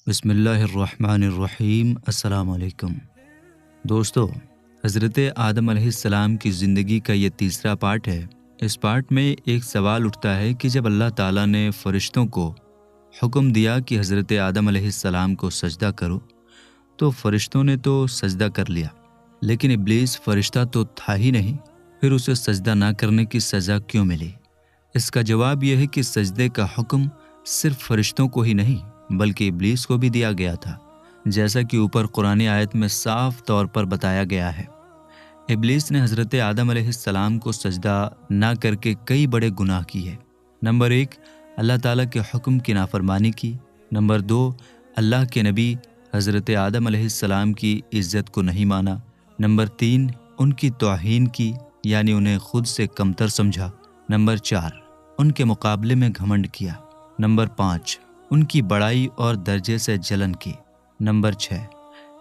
بسم اللہ الرحمن الرحیم۔ السلام علیکم دوستو، حضرت آدم علیہ السلام کی زندگی کا یہ تیسرا پارٹ ہے۔ اس پارٹ میں ایک سوال اٹھتا ہے کہ جب اللہ تعالیٰ نے فرشتوں کو حکم دیا کہ حضرت آدم علیہ السلام کو سجدہ کرو تو فرشتوں نے تو سجدہ کر لیا، لیکن ابلیس فرشتہ تو تھا ہی نہیں، پھر اسے سجدہ نہ کرنے کی سزا کیوں ملی؟ اس کا جواب یہ ہے کہ سجدے کا حکم صرف فرشتوں کو ہی نہیں بلکہ ابلیس کو بھی دیا گیا تھا، جیسا کہ اوپر قرآن آیت میں صاف طور پر بتایا گیا ہے۔ ابلیس نے حضرت آدم علیہ السلام کو سجدہ نہ کر کے کئی بڑے گناہ کیے۔ نمبر 1، اللہ تعالیٰ کے حکم کی نافرمانی کی۔ نمبر 2، اللہ کے نبی حضرت آدم علیہ السلام کی عزت کو نہیں مانا۔ نمبر 3، ان کی توہین کی، یعنی انہیں خود سے کمتر سمجھا۔ نمبر 4، ان کے مقابلے میں گھمنڈ کیا۔ نمبر 5، ان کی بڑائی اور درجے سے جلن کی۔ نمبر 6،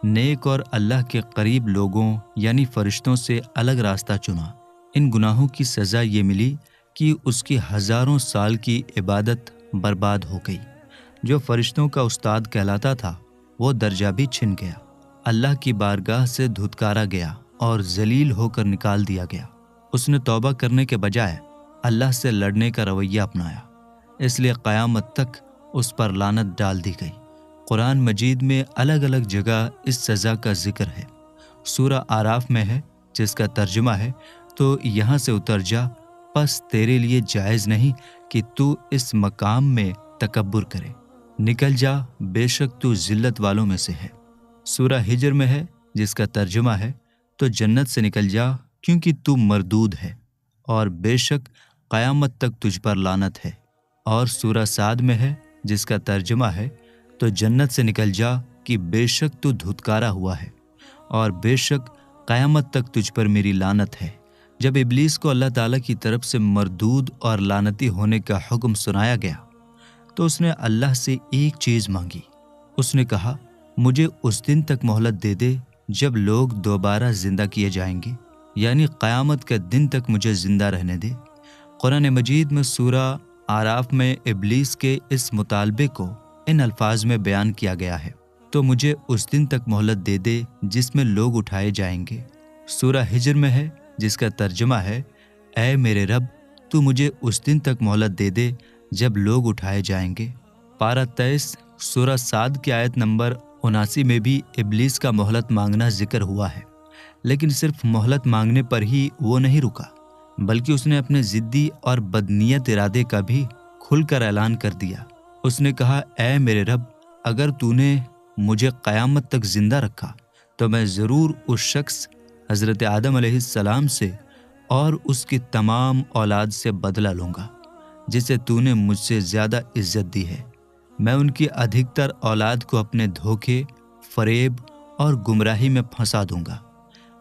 نیک اور اللہ کے قریب لوگوں یعنی فرشتوں سے الگ راستہ چنا۔ ان گناہوں کی سزا یہ ملی کہ اس کی ہزاروں سال کی عبادت برباد ہو گئی۔ جو فرشتوں کا استاد کہلاتا تھا وہ درجہ بھی چھن گیا، اللہ کی بارگاہ سے دھتکارا گیا اور ذلیل ہو کر نکال دیا گیا۔ اس نے توبہ کرنے کے بجائے اللہ سے لڑنے کا رویہ اپنایا، اس لیے قیامت تک اس پر لعنت ڈال دی گئی۔ قرآن مجید میں الگ الگ جگہ اس سزا کا ذکر ہے۔ سورہ اعراف میں ہے، جس کا ترجمہ ہے تو یہاں سے اتر جا، پس تیرے لیے جائز نہیں کہ تو اس مقام میں تکبر کرے، نکل جا، بے شک تو ذلت والوں میں سے ہے۔ سورہ ہجر میں ہے، جس کا ترجمہ ہے تو جنت سے نکل جا کیونکہ تو مردود ہے اور بے شک قیامت تک تجھ پر لعنت ہے۔ اور سورہ صاد میں ہے، جس کا ترجمہ ہے تو جنت سے نکل جا کہ بے شک تو دھتکارا ہوا ہے اور بے شک قیامت تک تجھ پر میری لعنت ہے۔ جب ابلیس کو اللہ تعالیٰ کی طرف سے مردود اور لعنتی ہونے کا حکم سنایا گیا تو اس نے اللہ سے ایک چیز مانگی۔ اس نے کہا، مجھے اس دن تک مہلت دے دے جب لوگ دوبارہ زندہ کیے جائیں گے، یعنی قیامت کے دن تک مجھے زندہ رہنے دے۔ قرآن مجید میں سورہ اعراف میں ابلیس کے اس مطالبے کو ان الفاظ میں بیان کیا گیا ہے، تو مجھے اس دن تک مہلت دے دے جس میں لوگ اٹھائے جائیں گے۔ سورہ ہجر میں ہے، جس کا ترجمہ ہے، اے میرے رب، تو مجھے اس دن تک مہلت دے دے جب لوگ اٹھائے جائیں گے۔ پارہ 23 سورہ صاد کی آیت نمبر 79 میں بھی ابلیس کا مہلت مانگنا ذکر ہوا ہے، لیکن صرف مہلت مانگنے پر ہی وہ نہیں رکا، بلکہ اس نے اپنے ضدی اور بدنیت ارادے کا بھی کھل کر اعلان کر دیا۔ اس نے کہا، اے میرے رب، اگر تو نے مجھے قیامت تک زندہ رکھا تو میں ضرور اس شخص حضرت آدم علیہ السلام سے اور اس کی تمام اولاد سے بدلہ لوں گا جسے تو نے مجھ سے زیادہ عزت دی ہے۔ میں ان کی ادھکتر اولاد کو اپنے دھوکے، فریب اور گمراہی میں پھنسا دوں گا۔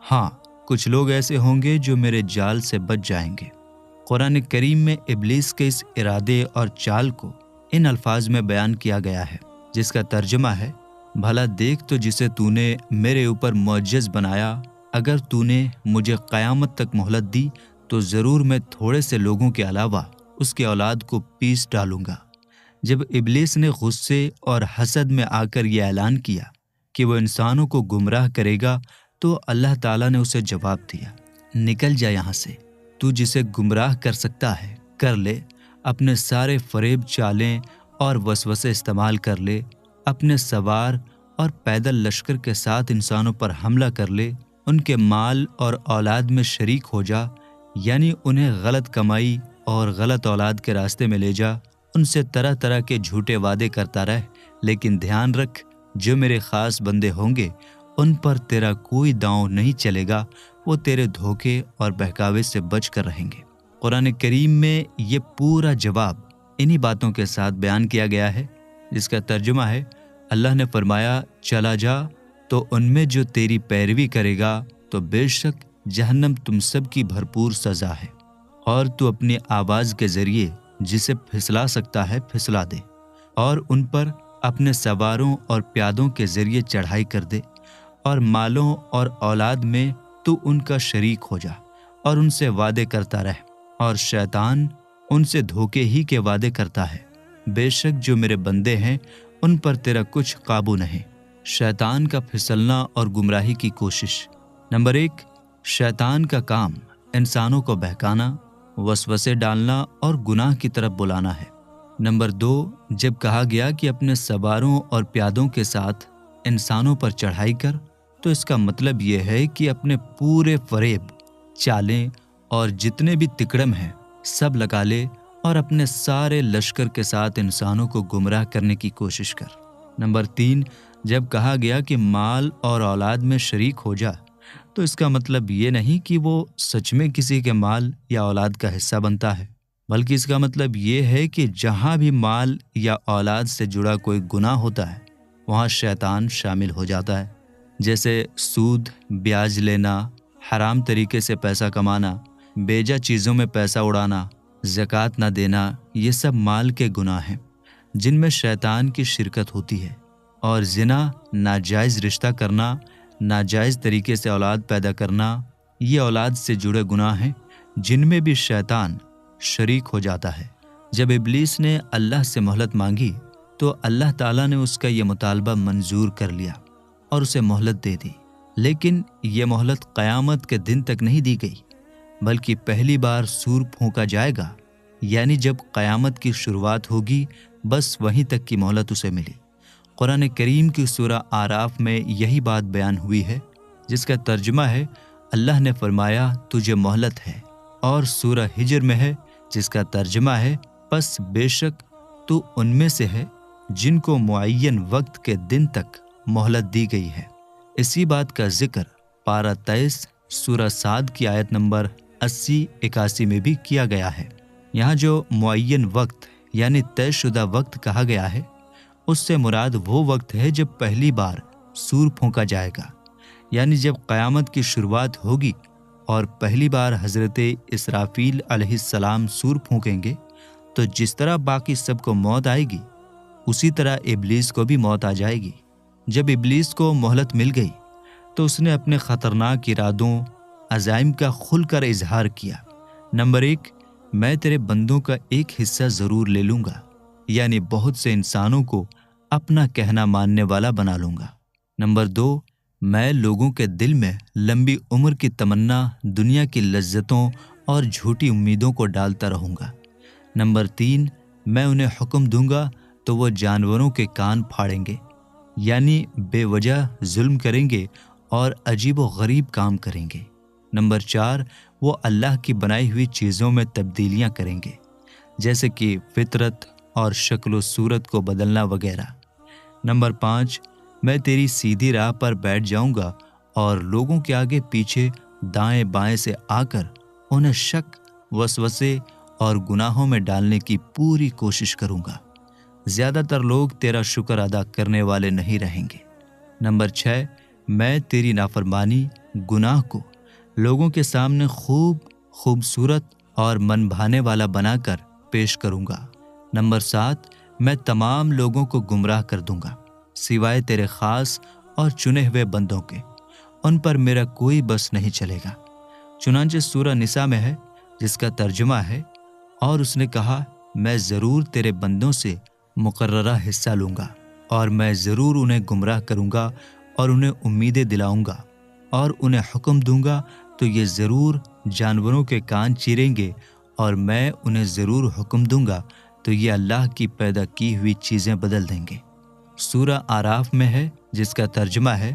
ہاں، کچھ لوگ ایسے ہوں گے جو میرے جال سے بچ جائیں گے۔ قرآن کریم میں ابلیس کے اس ارادے اور چال کو ان الفاظ میں بیان کیا گیا ہے، جس کا ترجمہ ہے، بھلا دیکھ تو جسے تو نے میرے اوپر معجز بنایا، اگر تو نے مجھے قیامت تک مہلت دی تو ضرور میں تھوڑے سے لوگوں کے علاوہ اس کی اولاد کو پیس ڈالوں گا۔ جب ابلیس نے غصے اور حسد میں آ کر یہ اعلان کیا کہ وہ انسانوں کو گمراہ کرے گا تو اللہ تعالیٰ نے اسے جواب دیا، نکل جا یہاں سے، تو جسے گمراہ کر سکتا ہے کر لے، اپنے سارے فریب چالیں اور وسوسے استعمال کر لے، اپنے سوار اور پیدل لشکر کے ساتھ انسانوں پر حملہ کر لے، ان کے مال اور اولاد میں شریک ہو جا، یعنی انہیں غلط کمائی اور غلط اولاد کے راستے میں لے جا، ان سے طرح طرح کے جھوٹے وعدے کرتا رہ، لیکن دھیان رکھ، جو میرے خاص بندے ہوں گے ان پر تیرا کوئی داؤں نہیں چلے گا، وہ تیرے دھوکے اور بہکاوے سے بچ کر رہیں گے۔ قرآن کریم میں یہ پورا جواب انہی باتوں کے ساتھ بیان کیا گیا ہے، جس کا ترجمہ ہے، اللہ نے فرمایا، چلا جا، تو ان میں جو تیری پیروی کرے گا تو بے شک جہنم تم سب کی بھرپور سزا ہے، اور تو اپنی آواز کے ذریعے جسے پھسلا سکتا ہے پھسلا دے، اور ان پر اپنے سواروں اور پیادوں کے ذریعے چڑھائی کر دے، اور مالوں اور اولاد میں تو ان کا شریک ہو جا اور ان سے وعدے کرتا رہ، اور شیطان ان سے دھوکے ہی کے وعدے کرتا ہے۔ بے شک جو میرے بندے ہیں ان پر تیرا کچھ قابو نہیں۔ شیطان کا پھسلنا اور گمراہی کی کوشش۔ نمبر 1، شیطان کا کام انسانوں کو بہکانا، وسوسے ڈالنا اور گناہ کی طرف بلانا ہے۔ نمبر 2، جب کہا گیا کہ اپنے سواروں اور پیادوں کے ساتھ انسانوں پر چڑھائی کر، تو اس کا مطلب یہ ہے کہ اپنے پورے فریب، چالیں اور جتنے بھی تکڑم ہیں سب لگا لے اور اپنے سارے لشکر کے ساتھ انسانوں کو گمراہ کرنے کی کوشش کر۔ نمبر 3، جب کہا گیا کہ مال اور اولاد میں شریک ہو جا، تو اس کا مطلب یہ نہیں کہ وہ سچ میں کسی کے مال یا اولاد کا حصہ بنتا ہے، بلکہ اس کا مطلب یہ ہے کہ جہاں بھی مال یا اولاد سے جڑا کوئی گناہ ہوتا ہے وہاں شیطان شامل ہو جاتا ہے۔ جیسے سود، بیاج لینا، حرام طریقے سے پیسہ کمانا، بیجا چیزوں میں پیسہ اڑانا، زکوٰۃ نہ دینا، یہ سب مال کے گناہ ہیں جن میں شیطان کی شرکت ہوتی ہے۔ اور زنا، ناجائز رشتہ کرنا، ناجائز طریقے سے اولاد پیدا کرنا، یہ اولاد سے جڑے گناہ ہیں جن میں بھی شیطان شریک ہو جاتا ہے۔ جب ابلیس نے اللہ سے مہلت مانگی تو اللہ تعالیٰ نے اس کا یہ مطالبہ منظور کر لیا اور اسے مہلت دے دی، لیکن یہ مہلت قیامت کے دن تک نہیں دی گئی، بلکہ پہلی بار سور پھونکا جائے گا، یعنی جب قیامت کی شروعات ہوگی، بس وہیں تک کی مہلت اسے ملی۔ قرآن کریم کی سورہ اعراف میں یہی بات بیان ہوئی ہے، جس کا ترجمہ ہے اللہ نے فرمایا تجھے مہلت ہے، اور سورہ ہجر میں ہے جس کا ترجمہ ہے پس بے شک تو ان میں سے ہے جن کو معین وقت کے دن تک مہلت دی گئی ہے۔ اسی بات کا ذکر پارہ 23 سورہ صاد کی آیت نمبر 80-81 میں بھی کیا گیا ہے۔ یہاں جو معین وقت یعنی طے شدہ وقت کہا گیا ہے، اس سے مراد وہ وقت ہے جب پہلی بار سور پھونکا جائے گا، یعنی جب قیامت کی شروعات ہوگی اور پہلی بار حضرت اسرافیل علیہ السلام سور پھونکیں گے، تو جس طرح باقی سب کو موت آئے گی، اسی طرح ابلیس کو بھی موت آ جائے گی۔ جب ابلیس کو مہلت مل گئی تو اس نے اپنے خطرناک ارادوں، عزائم کا کھل کر اظہار کیا۔ نمبر 1، میں تیرے بندوں کا ایک حصہ ضرور لے لوں گا، یعنی بہت سے انسانوں کو اپنا کہنا ماننے والا بنا لوں گا۔ نمبر 2، میں لوگوں کے دل میں لمبی عمر کی تمنا، دنیا کی لذتوں اور جھوٹی امیدوں کو ڈالتا رہوں گا۔ نمبر 3، میں انہیں حکم دوں گا تو وہ جانوروں کے کان پھاڑیں گے، یعنی بے وجہ ظلم کریں گے اور عجیب و غریب کام کریں گے۔ نمبر 4، وہ اللہ کی بنائی ہوئی چیزوں میں تبدیلیاں کریں گے، جیسے کہ فطرت اور شکل و صورت کو بدلنا وغیرہ۔ نمبر 5، میں تیری سیدھی راہ پر بیٹھ جاؤں گا اور لوگوں کے آگے پیچھے، دائیں بائیں سے آ کر انہیں شک، وسوسے اور گناہوں میں ڈالنے کی پوری کوشش کروں گا۔ زیادہ تر لوگ تیرا شکر ادا کرنے والے نہیں رہیں گے۔ نمبر 6، میں تیری نافرمانی، گناہ کو لوگوں کے سامنے خوبصورت اور من بھانے والا بنا کر پیش کروں گا۔ نمبر 7، میں تمام لوگوں کو گمراہ کر دوں گا سوائے تیرے خاص اور چنے ہوئے بندوں کے، ان پر میرا کوئی بس نہیں چلے گا۔ چنانچہ سورہ نساء میں ہے جس کا ترجمہ ہے اور اس نے کہا میں ضرور تیرے بندوں سے مقررہ حصہ لوں گا، اور میں ضرور انہیں گمراہ کروں گا اور انہیں امیدیں دلاؤں گا، اور انہیں حکم دوں گا تو یہ ضرور جانوروں کے کان چیریں گے، اور میں انہیں ضرور حکم دوں گا تو یہ اللہ کی پیدا کی ہوئی چیزیں بدل دیں گے۔ سورہ اعراف میں ہے جس کا ترجمہ ہے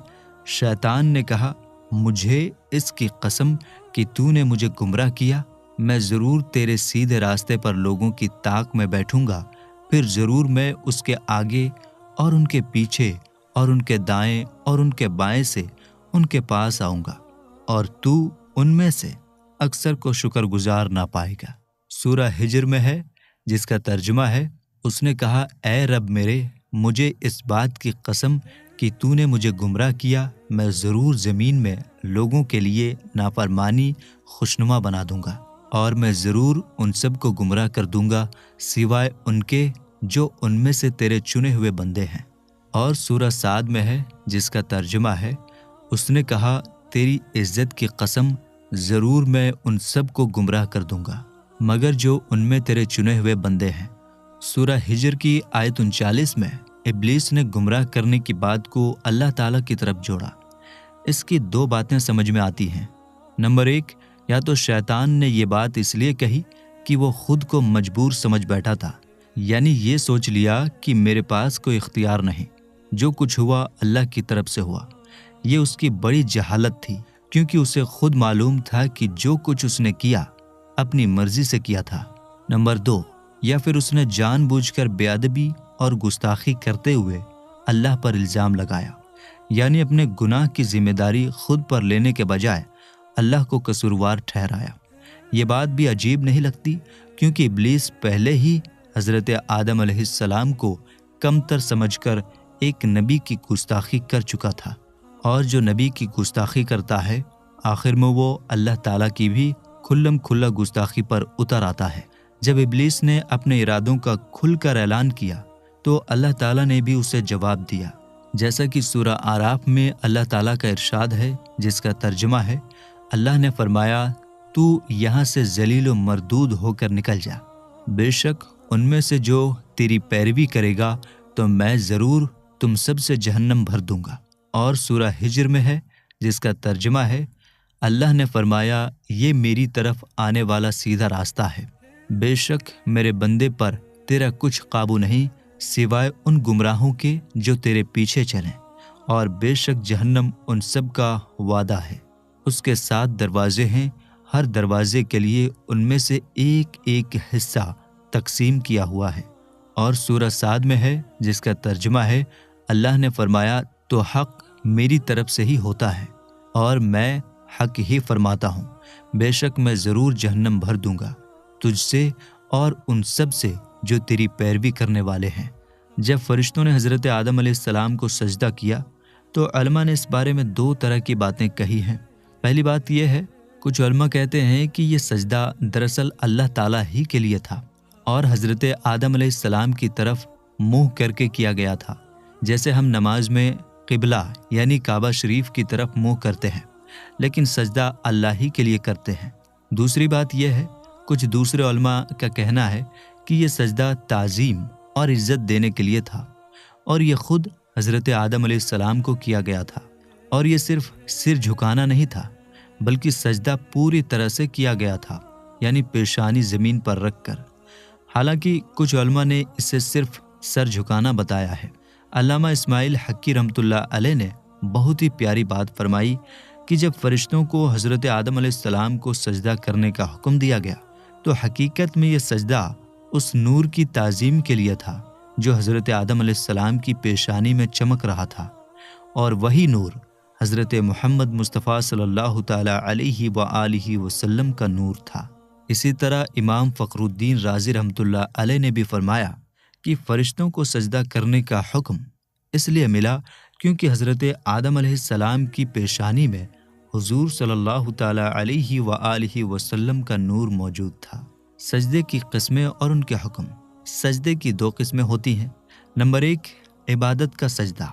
شیطان نے کہا مجھے اس کی قسم کہ تو نے مجھے گمراہ کیا، میں ضرور تیرے سیدھے راستے پر لوگوں کی طاق میں بیٹھوں گا، پھر ضرور میں اس کے آگے اور ان کے پیچھے اور ان کے دائیں اور ان کے بائیں سے ان کے پاس آؤں گا، اور تو ان میں سے اکثر کو شکر گزار نہ پائے گا۔ سورہ ہجر میں ہے جس کا ترجمہ ہے اس نے کہا اے رب میرے، مجھے اس بات کی قسم کہ تو نے مجھے گمراہ کیا، میں ضرور زمین میں لوگوں کے لیے نافرمانی خوشنما بنا دوں گا، اور میں ضرور ان سب کو گمراہ کر دوں گا سوائے ان کے جو ان میں سے تیرے چنے ہوئے بندے ہیں۔ اور سورہ صاد میں ہے جس کا ترجمہ ہے اس نے کہا تیری عزت کی قسم، ضرور میں ان سب کو گمراہ کر دوں گا مگر جو ان میں تیرے چنے ہوئے بندے ہیں۔ سورہ ہجر کی آیت 39 میں ابلیس نے گمراہ کرنے کی بات کو اللہ تعالیٰ کی طرف جوڑا۔ اس کی دو باتیں سمجھ میں آتی ہیں۔ نمبر ایک، یا تو شیطان نے یہ بات اس لیے کہی کہ وہ خود کو مجبور سمجھ بیٹھا تھا، یعنی یہ سوچ لیا کہ میرے پاس کوئی اختیار نہیں، جو کچھ ہوا اللہ کی طرف سے ہوا۔ یہ اس کی بڑی جہالت تھی، کیونکہ اسے خود معلوم تھا کہ جو کچھ اس نے کیا اپنی مرضی سے کیا تھا۔ نمبر دو، یا پھر اس نے جان بوجھ کر بے ادبی اور گستاخی کرتے ہوئے اللہ پر الزام لگایا، یعنی اپنے گناہ کی ذمہ داری خود پر لینے کے بجائے اللہ کو قصوروار ٹھہرایا۔ یہ بات بھی عجیب نہیں لگتی، کیونکہ ابلیس پہلے ہی حضرت آدم علیہ السلام کو کمتر سمجھ کر ایک نبی کی گستاخی کر چکا تھا، اور جو نبی کی گستاخی کرتا ہے آخر میں وہ اللہ تعالیٰ کی بھی کھلم کھلا گستاخی پر اتر آتا ہے۔ جب ابلیس نے اپنے ارادوں کا کھل کر اعلان کیا تو اللہ تعالیٰ نے بھی اسے جواب دیا، جیسا کہ سورہ اعراف میں اللہ تعالیٰ کا ارشاد ہے، جس کا ترجمہ ہے، اللہ نے فرمایا تو یہاں سے ذلیل و مردود ہو کر نکل جا، بے شک ان میں سے جو تیری پیروی کرے گا تو میں ضرور تم سب سے جہنم بھر دوں گا۔ اور سورہ ہجر میں ہے، جس کا ترجمہ ہے، اللہ نے فرمایا یہ میری طرف آنے والا سیدھا راستہ ہے، بے شک میرے بندے پر تیرا کچھ قابو نہیں سوائے ان گمراہوں کے جو تیرے پیچھے چلیں، اور بے شک جہنم ان سب کا وعدہ ہے، اس کے 7 دروازے ہیں، ہر دروازے کے لیے ان میں سے ایک ایک حصہ تقسیم کیا ہوا ہے۔ اور سورہ صاد میں ہے، جس کا ترجمہ ہے، اللہ نے فرمایا تو حق میری طرف سے ہی ہوتا ہے اور میں حق ہی فرماتا ہوں، بے شک میں ضرور جہنم بھر دوں گا تجھ سے اور ان سب سے جو تیری پیروی کرنے والے ہیں۔ جب فرشتوں نے حضرت آدم علیہ السلام کو سجدہ کیا تو علماء نے اس بارے میں 2 طرح کی باتیں کہی ہیں۔ پہلی بات یہ ہے، کچھ علماء کہتے ہیں کہ یہ سجدہ دراصل اللہ تعالیٰ ہی کے لیے تھا اور حضرت آدم علیہ السلام کی طرف منہ کر کے کیا گیا تھا، جیسے ہم نماز میں قبلہ یعنی کعبہ شریف کی طرف منہ کرتے ہیں، لیکن سجدہ اللہ ہی کے لیے کرتے ہیں۔ دوسری بات یہ ہے، کچھ دوسرے علماء کا کہنا ہے کہ یہ سجدہ تعظیم اور عزت دینے کے لیے تھا، اور یہ خود حضرت آدم علیہ السلام کو کیا گیا تھا، اور یہ صرف سر جھکانا نہیں تھا بلکہ سجدہ پوری طرح سے کیا گیا تھا، یعنی پیشانی زمین پر رکھ کر۔ حالانکہ کچھ علماء نے اسے صرف سر جھکانا بتایا ہے۔ علامہ اسماعیل حقی رحمۃ اللہ علیہ نے بہت ہی پیاری بات فرمائی کہ جب فرشتوں کو حضرت آدم علیہ السلام کو سجدہ کرنے کا حکم دیا گیا تو حقیقت میں یہ سجدہ اس نور کی تعظیم کے لیے تھا جو حضرت آدم علیہ السلام کی پیشانی میں چمک رہا تھا، اور وہی نور حضرت محمد مصطفیٰ صلی اللہ تعالی علیہ وآلہ وسلم کا نور تھا۔ اسی طرح امام فخر الدین رازی رحمۃ اللہ علیہ نے بھی فرمایا کہ فرشتوں کو سجدہ کرنے کا حکم اس لیے ملا کیونکہ حضرت آدم علیہ السلام کی پیشانی میں حضور صلی اللہ تعالی علیہ وآلہ وسلم کا نور موجود تھا۔ سجدے کی قسمیں اور ان کے حکم۔ سجدے کی 2 قسمیں ہوتی ہیں۔ نمبر 1، عبادت کا سجدہ۔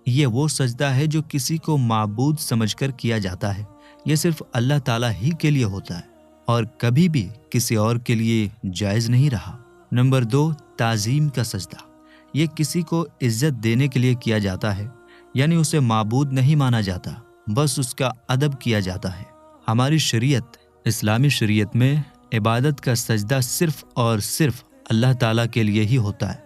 یہ وہ سجدہ ہے جو کسی کو معبود سمجھ کر کیا جاتا ہے، یہ صرف اللہ تعالیٰ ہی کے لیے ہوتا ہے اور کبھی بھی کسی اور کے لیے جائز نہیں رہا۔ نمبر 2، تعظیم کا سجدہ۔ یہ کسی کو عزت دینے کے لیے کیا جاتا ہے، یعنی اسے معبود نہیں مانا جاتا، بس اس کا ادب کیا جاتا ہے۔ ہماری شریعت، اسلامی شریعت میں عبادت کا سجدہ صرف اور صرف اللہ تعالیٰ کے لیے ہی ہوتا ہے،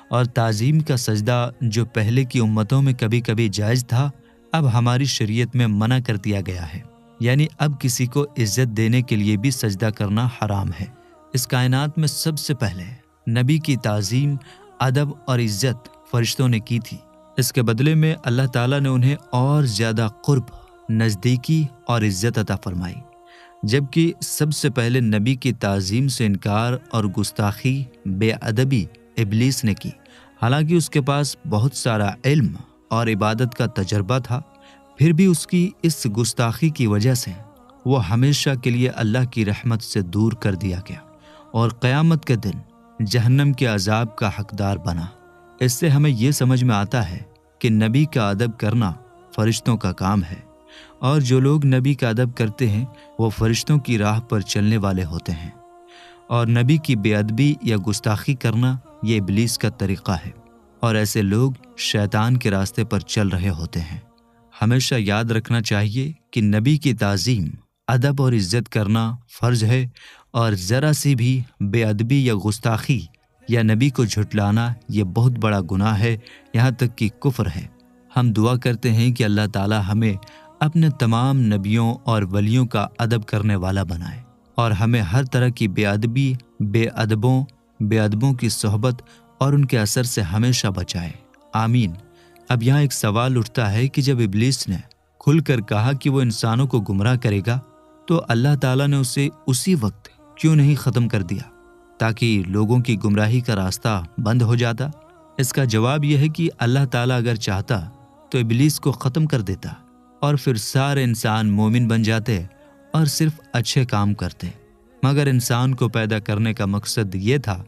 اور تعظیم کا سجدہ جو پہلے کی امتوں میں کبھی کبھی جائز تھا، اب ہماری شریعت میں منع کر دیا گیا ہے، یعنی اب کسی کو عزت دینے کے لیے بھی سجدہ کرنا حرام ہے۔ اس کائنات میں سب سے پہلے نبی کی تعظیم، ادب اور عزت فرشتوں نے کی تھی۔ اس کے بدلے میں اللہ تعالیٰ نے انہیں اور زیادہ قرب، نزدیکی اور عزت عطا فرمائی، جبکہ سب سے پہلے نبی کی تعظیم سے انکار اور گستاخی، بے ادبی ابلیس نے کی۔ حالانکہ اس کے پاس بہت سارا علم اور عبادت کا تجربہ تھا، پھر بھی اس کی اس گستاخی کی وجہ سے وہ ہمیشہ کے لیے اللہ کی رحمت سے دور کر دیا گیا اور قیامت کے دن جہنم کے عذاب کا حقدار بنا۔ اس سے ہمیں یہ سمجھ میں آتا ہے کہ نبی کا ادب کرنا فرشتوں کا کام ہے، اور جو لوگ نبی کا ادب کرتے ہیں وہ فرشتوں کی راہ پر چلنے والے ہوتے ہیں، اور نبی کی بے ادبی یا گستاخی کرنا یہ ابلیس کا طریقہ ہے۔ اور ایسے لوگ شیطان کے راستے پر چل رہے ہوتے ہیں۔ ہمیشہ یاد رکھنا چاہیے کہ نبی کی تعظیم، ادب اور عزت کرنا فرض ہے، اور ذرا سی بھی بے ادبی یا گستاخی یا نبی کو جھٹلانا یہ بہت بڑا گناہ ہے، یہاں تک کہ کفر ہے۔ ہم دعا کرتے ہیں کہ اللہ تعالی ہمیں اپنے تمام نبیوں اور ولیوں کا ادب کرنے والا بنائے، اور ہمیں ہر طرح کی بے ادبی، بے ادبوں کی صحبت اور ان کے اثر سے ہمیشہ بچائے، آمین۔ اب یہاں ایک سوال اٹھتا ہے کہ جب ابلیس نے کھل کر کہا کہ وہ انسانوں کو گمراہ کرے گا، تو اللہ تعالیٰ نے اسے اسی وقت کیوں نہیں ختم کر دیا تاکہ لوگوں کی گمراہی کا راستہ بند ہو جاتا؟ اس کا جواب یہ ہے کہ اللہ تعالیٰ اگر چاہتا تو ابلیس کو ختم کر دیتا، اور پھر سارے انسان مومن بن جاتے اور صرف اچھے کام کرتے، مگر انسان کو پیدا کرنے کا مقصد یہ تھا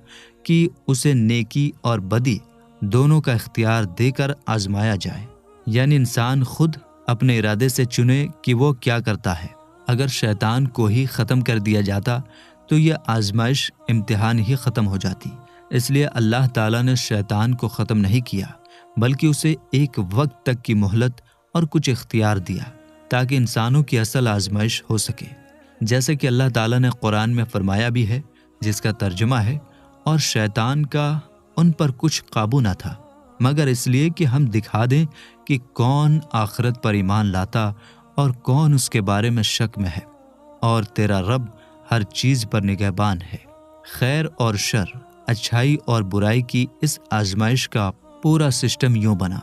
کہ اسے نیکی اور بدی دونوں کا اختیار دے کر آزمایا جائے، یعنی انسان خود اپنے ارادے سے چنے کہ وہ کیا کرتا ہے۔ اگر شیطان کو ہی ختم کر دیا جاتا تو یہ آزمائش، امتحان ہی ختم ہو جاتی۔ اس لیے اللہ تعالیٰ نے شیطان کو ختم نہیں کیا، بلکہ اسے ایک وقت تک کی مہلت اور کچھ اختیار دیا تاکہ انسانوں کی اصل آزمائش ہو سکے، جیسے کہ اللہ تعالیٰ نے قرآن میں فرمایا بھی ہے، جس کا ترجمہ ہے، اور شیطان کا ان پر کچھ قابو نہ تھا مگر اس لیے کہ ہم دکھا دیں کہ کون آخرت پر ایمان لاتا اور کون اس کے بارے میں شک میں ہے، اور تیرا رب ہر چیز پر نگہبان ہے۔ خیر اور شر، اچھائی اور برائی کی اس آزمائش کا پورا سسٹم یوں بنا۔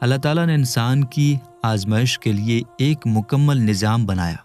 اللہ تعالیٰ نے انسان کی آزمائش کے لیے ایک مکمل نظام بنایا،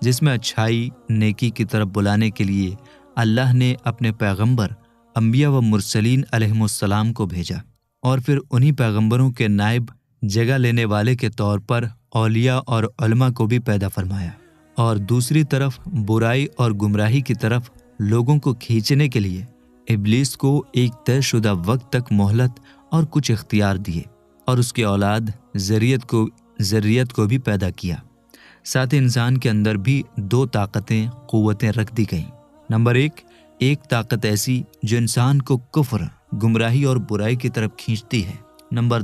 جس میں اچھائی، نیکی کی طرف بلانے کے لیے اللہ نے اپنے پیغمبر، انبیاء و مرسلین علیہم السلام کو بھیجا، اور پھر انہی پیغمبروں کے نائب، جگہ لینے والے کے طور پر اولیاء اور علماء کو بھی پیدا فرمایا، اور دوسری طرف برائی اور گمراہی کی طرف لوگوں کو کھینچنے کے لیے ابلیس کو ایک طے شدہ وقت تک مہلت اور کچھ اختیار دیے، اور اس کی اولاد ذریت کو بھی پیدا کیا۔ ساتھ ہی انسان کے اندر بھی دو طاقتیں، قوتیں رکھ دی گئیں۔ نمبر ایک طاقت ایسی جو انسان کو کفر، گمراہی اور برائی کی طرف کھینچتی ہے۔ نمبر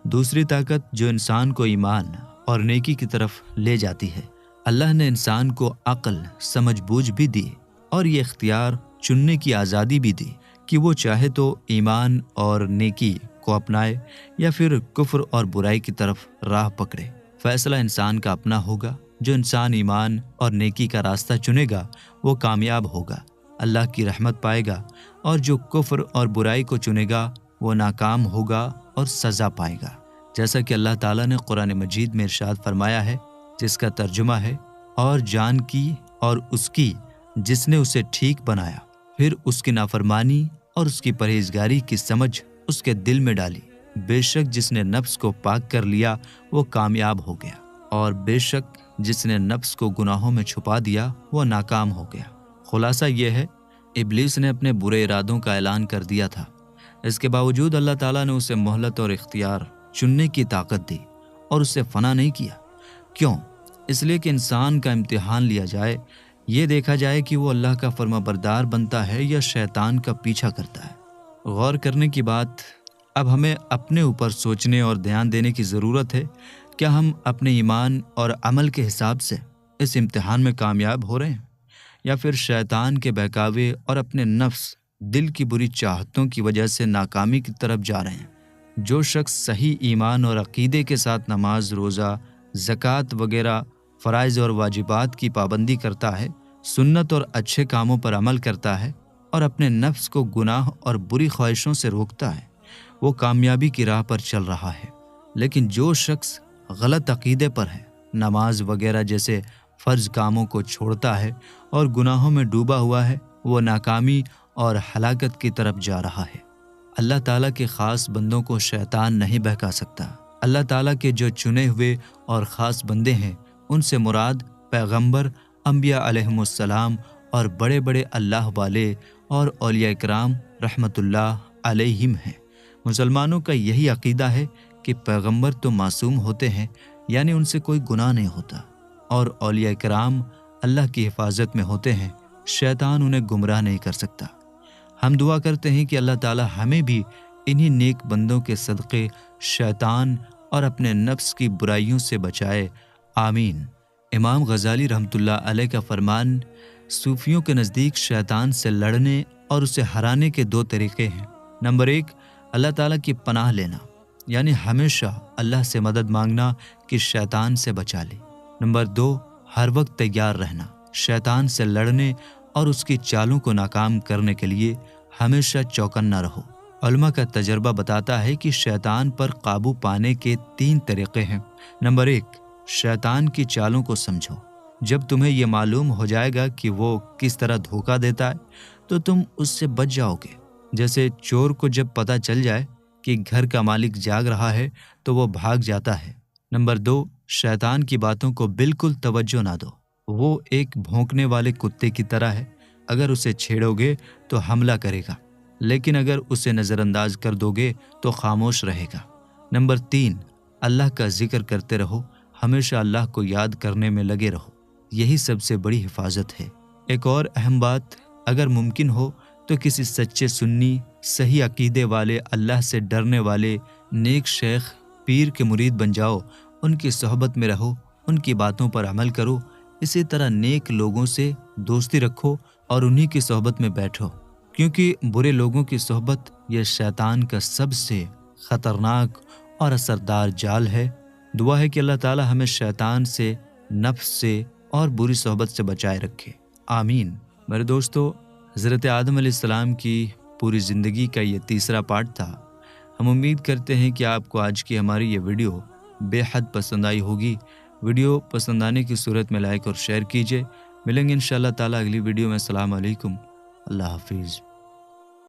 دوسری طاقت جو انسان کو ایمان اور نیکی کی طرف لے جاتی ہے۔ اللہ نے انسان کو عقل، سمجھ بوجھ بھی دی، اور یہ اختیار، چننے کی آزادی بھی دی کہ وہ چاہے تو ایمان اور نیکی کو اپنائے یا پھر کفر اور برائی کی طرف راہ پکڑے۔ فیصلہ انسان کا اپنا ہوگا۔ جو انسان ایمان اور نیکی کا راستہ چنے گا وہ کامیاب ہوگا، اللہ کی رحمت پائے گا، اور جو کفر اور برائی کو چنے گا وہ ناکام ہوگا اور سزا پائے گا، جیسا کہ اللہ تعالیٰ نے قرآن مجید میں ارشاد فرمایا ہے، جس کا ترجمہ ہے، اور جان کی اور اس کی جس نے اسے ٹھیک بنایا، پھر اس کی نافرمانی اور اس کی پرہیزگاری کی سمجھ اس کے دل میں ڈالی، بے شک جس نے نفس کو پاک کر لیا وہ کامیاب ہو گیا، اور بے شک جس نے نفس کو گناہوں میں چھپا دیا وہ ناکام ہو گیا۔ خلاصہ یہ ہے، ابلیس نے اپنے برے ارادوں کا اعلان کر دیا تھا، اس کے باوجود اللہ تعالیٰ نے اسے مہلت اور اختیار، چننے کی طاقت دی، اور اسے فنا نہیں کیا۔ کیوں؟ اس لیے کہ انسان کا امتحان لیا جائے، یہ دیکھا جائے کہ وہ اللہ کا فرما بردار بنتا ہے یا شیطان کا پیچھا کرتا ہے۔ غور کرنے کی بات اب ہمیں اپنے اوپر سوچنے اور دھیان دینے کی ضرورت ہے، کیا ہم اپنے ایمان اور عمل کے حساب سے اس امتحان میں کامیاب ہو رہے ہیں، یا پھر شیطان کے بہکاوے اور اپنے نفس، دل کی بری چاہتوں کی وجہ سے ناکامی کی طرف جا رہے ہیں؟ جو شخص صحیح ایمان اور عقیدے کے ساتھ نماز، روزہ، زکوٰۃ وغیرہ فرائض اور واجبات کی پابندی کرتا ہے، سنت اور اچھے کاموں پر عمل کرتا ہے، اور اپنے نفس کو گناہ اور بری خواہشوں سے روکتا ہے، وہ کامیابی کی راہ پر چل رہا ہے۔ لیکن جو شخص غلط عقیدے پر ہے، نماز وغیرہ جیسے فرض کاموں کو چھوڑتا ہے اور گناہوں میں ڈوبا ہوا ہے، وہ ناکامی اور ہلاکت کی طرف جا رہا ہے۔ اللہ تعالیٰ کے خاص بندوں کو شیطان نہیں بہکا سکتا۔ اللہ تعالیٰ کے جو چنے ہوئے اور خاص بندے ہیں، ان سے مراد پیغمبر، انبیاء علیہم السلام اور بڑے بڑے اللہ والے اور اولیاء کرام رحمت اللہ علیہم ہیں۔ مسلمانوں کا یہی عقیدہ ہے کہ پیغمبر تو معصوم ہوتے ہیں، یعنی ان سے کوئی گناہ نہیں ہوتا، اور اولیاء کرام اللہ کی حفاظت میں ہوتے ہیں، شیطان انہیں گمراہ نہیں کر سکتا۔ ہم دعا کرتے ہیں کہ اللہ تعالی ہمیں بھی انہی نیک بندوں کے صدقے شیطان اور اپنے نفس کی برائیوں سے بچائے، آمین۔ امام غزالی رحمۃ اللہ علیہ کا فرمان، صوفیوں کے نزدیک شیطان سے لڑنے اور اسے ہرانے کے 2 طریقے ہیں۔ نمبر 1، اللہ تعالیٰ کی پناہ لینا، یعنی ہمیشہ اللہ سے مدد مانگنا کہ شیطان سے بچا لے۔ نمبر 2، ہر وقت تیار رہنا، شیطان سے لڑنے اور اس کی چالوں کو ناکام کرنے کے لیے ہمیشہ چوکنا رہو۔ علماء کا تجربہ بتاتا ہے کہ شیطان پر قابو پانے کے 3 طریقے ہیں۔ نمبر 1، شیطان کی چالوں کو سمجھو۔ جب تمہیں یہ معلوم ہو جائے گا کہ وہ کس طرح دھوکہ دیتا ہے تو تم اس سے بچ جاؤ گے۔ جیسے چور کو جب پتہ چل جائے کہ گھر کا مالک جاگ رہا ہے تو وہ بھاگ جاتا ہے۔ نمبر 2، شیطان کی باتوں کو بالکل توجہ نہ دو۔ وہ ایک بھونکنے والے کتے کی طرح ہے، اگر اسے چھیڑو گے تو حملہ کرے گا، لیکن اگر اسے نظر انداز کر دو گے تو خاموش رہے گا۔ نمبر 3، اللہ کا ذکر کرتے رہو، ہمیشہ اللہ کو یاد کرنے میں لگے رہو، یہی سب سے بڑی حفاظت ہے۔ ایک اور اہم بات، اگر ممکن ہو تو کسی سچے سنی، صحیح عقیدے والے، اللہ سے ڈرنے والے نیک شیخ، پیر کے مرید بن جاؤ، ان کی صحبت میں رہو، ان کی باتوں پر عمل کرو۔ اسی طرح نیک لوگوں سے دوستی رکھو اور انہی کی صحبت میں بیٹھو، کیونکہ برے لوگوں کی صحبت یہ شیطان کا سب سے خطرناک اور اثردار جال ہے۔ دعا ہے کہ اللہ تعالی ہمیں شیطان سے، نفس سے اور بری صحبت سے بچائے رکھے، آمین۔ میرے دوستو، حضرت آدم علیہ السلام کی پوری زندگی کا یہ تیسرا پارٹ تھا۔ ہم امید کرتے ہیں کہ آپ کو آج کی ہماری یہ ویڈیو بے حد پسند آئی ہوگی۔ ویڈیو پسند آنے کی صورت میں لائک اور شیئر کیجیے۔ ملیں گے انشاءاللہ تعالی اگلی ویڈیو میں۔ السلام علیکم، اللہ حافظ۔